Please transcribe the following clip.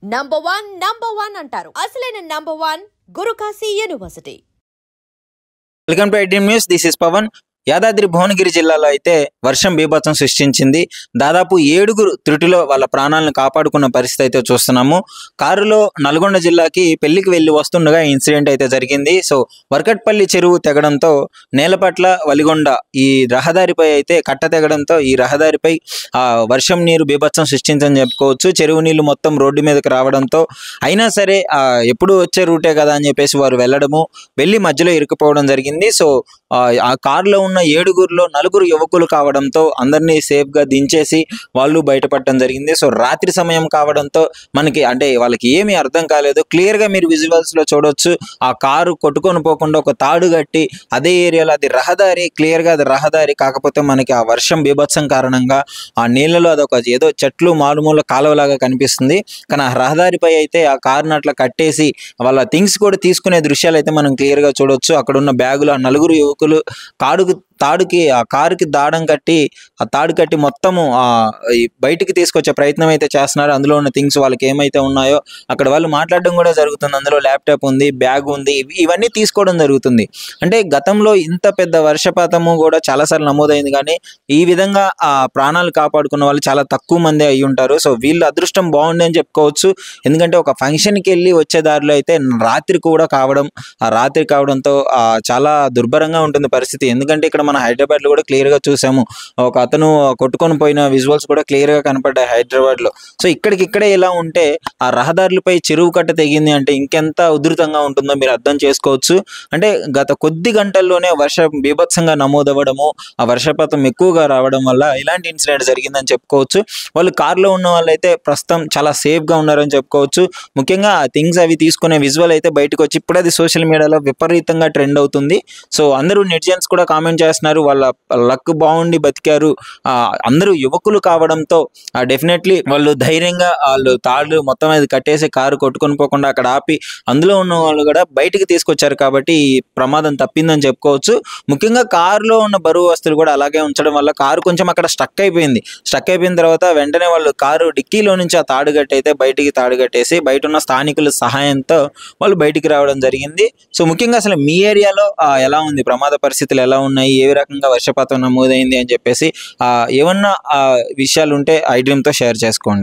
Number one అంటారు. అసలైన number 1 Guru Kashi university. Welcome to 18 news. This is Pavan. Yadadri Bhuvanagiri జిల్లాలో అయితే వర్షం బీభత్సం సృష్టించింది. దాదాపు 7 త్రుటిలో వాళ్ళ ప్రాణాలను కాపాడుకున్న పరిస్థితి అయితే చూస్తున్నాము. కారులో నల్గొండ జిల్లాకి పెళ్లికి వెళ్ళి వస్తుండగా ఇన్సిడెంట్ అయితే జరిగింది. సో వర్కట్పల్లి చెరువు తెగడంతో నేలపట్ల వలిగొండ ఈ రహదారిపై అయితే కట్ట తెగడంతో ఈ రహదారిపై వర్షం నీరు బీభత్సం సృష్టించని చెప్పుకోవచ్చు. చెరువు నీళ్లు మొత్తం రోడ్డు మీదకి రావడంతో అయినా సరే ఎప్పుడు వచ్చే రూటే కదా అని చెప్పేసి వారు వెళ్ళి మధ్యలో ఇరుక్కుపోవడం జరిగింది. సో ఆ కారులో ఉన్న 7గురిలో 4 యువకులు కావడంతో అందరినీ సేఫ్గా దించేసి వాళ్ళు బయటపడటం జరిగింది. సో రాత్రి సమయం కావడంతో మనకి అంటే వాళ్ళకి ఏమీ అర్థం కాలేదు. క్లియర్గా మీరు విజువల్స్లో చూడొచ్చు. ఆ కారు కొట్టుకొని పోకుండా ఒక తాడు కట్టి అదే ఏరియాలో అది రహదారి, క్లియర్గా అది రహదారి. కాకపోతే మనకి ఆ వర్షం బీభత్సం కారణంగా ఆ నీళ్ళలో అదొక ఏదో చెట్లు మారుమూల కాలువలాగా కనిపిస్తుంది. కానీ ఆ రహదారిపై అయితే ఆ కారుని అట్లా కట్టేసి వాళ్ళ థింగ్స్ కూడా తీసుకునే దృశ్యాలు అయితే మనం క్లియర్గా చూడొచ్చు. అక్కడ ఉన్న బ్యాగులు ఆ 4 యువకులు ఆ కారుకి తాడు కట్టి మొత్తము బయటికి తీసుకొచ్చే ప్రయత్నం అయితే చేస్తున్నారు. అందులో ఉన్న థింగ్స్ వాళ్ళకి ఏమైతే ఉన్నాయో అక్కడ వాళ్ళు మాట్లాడడం కూడా జరుగుతుంది. అందులో ల్యాప్టాప్ ఉంది, బ్యాగ్ ఉంది, ఇవన్నీ తీసుకోవడం జరుగుతుంది. అంటే గతంలో ఇంత పెద్ద వర్షపాతము కూడా చాలాసార్లు నమోదైంది, కానీ ఈ విధంగా ఆ ప్రాణాలు కాపాడుకున్న వాళ్ళు చాలా తక్కువ మంది అయి ఉంటారు. సో వీళ్ళు అదృష్టం బాగుంది అని చెప్పుకోవచ్చు. ఎందుకంటే ఒక ఫంక్షన్కి వెళ్ళి వచ్చే దారిలో అయితే రాత్రి కావడంతో చాలా దుర్భరంగా ఉంటుంది పరిస్థితి. ఎందుకంటే ఇక్కడ మన హైదరాబాద్లో కూడా క్లియర్గా చూసాము. ఒక అతను కొట్టుకొని పోయిన విజువల్స్ కూడా క్లియర్గా కనపడ్డాయి హైదరాబాద్లో. సో ఇక్కడికిక్కడే ఇలా ఉంటే ఆ రహదారులపై చెరువు కట్ట తెగింది అంటే ఇంకెంత ఉధృతంగా ఉంటుందో మీరు అర్థం చేసుకోవచ్చు. అంటే గత కొద్ది గంటల్లోనే వర్షం బీభత్సంగా నమోదవ్వడము, ఆ వర్షపాతం ఎక్కువగా రావడం వల్ల ఇలాంటి ఇన్సిడెంట్ జరిగిందని చెప్పుకోవచ్చు. వాళ్ళు కారులో ఉన్న వాళ్ళైతే ప్రస్తుతం చాలా సేఫ్గా ఉన్నారని చెప్పుకోవచ్చు. ముఖ్యంగా థింగ్స్ అవి తీసుకునే విజువల్ అయితే బయటకు వచ్చి ఇప్పుడు అది సోషల్ మీడియాలో విపరీతంగా ట్రెండ్ అవుతుంది. సో అందరూ నెటిజన్స్ కూడా కామెంట్ చేస్తున్నారు, వాళ్ళ లక్ బాగుండి బతికారు. అందరూ యువకులు కావడంతో డెఫినెట్లీ వాళ్ళు ధైర్యంగా వాళ్ళు తాళ్ళు మొత్తం అది కట్టేసి కారు కొట్టుకొని పోకుండా అక్కడ ఆపి అందులో ఉన్న వాళ్ళు కూడా బయటికి తీసుకొచ్చారు కాబట్టి ఈ ప్రమాదం తప్పిందని చెప్పుకోవచ్చు. ముఖ్యంగా కారులో ఉన్న బరువు వస్తువులు కూడా అలాగే ఉంచడం వల్ల కారు కొంచెం అక్కడ స్టక్ అయిపోయిన తర్వాత వెంటనే వాళ్ళు కారు డిక్కీలో నుంచి ఆ తాడు కట్టేసి బయట ఉన్న స్థానికుల సహాయంతో వాళ్ళు బయటికి రావడం జరిగింది. సో ముఖ్యంగా అసలు మీ ఏరియాలో ఎలా ఉంది, ప్రమాద పరిస్థితులు ఎలా ఉన్నాయి, ఏ రకంగా వర్షపాతం నమోదైంది అని చెప్పేసి ఏమన్నా విషయాలు ఉంటే ఐ డ్రీమ్తో షేర్ చేసుకోండి.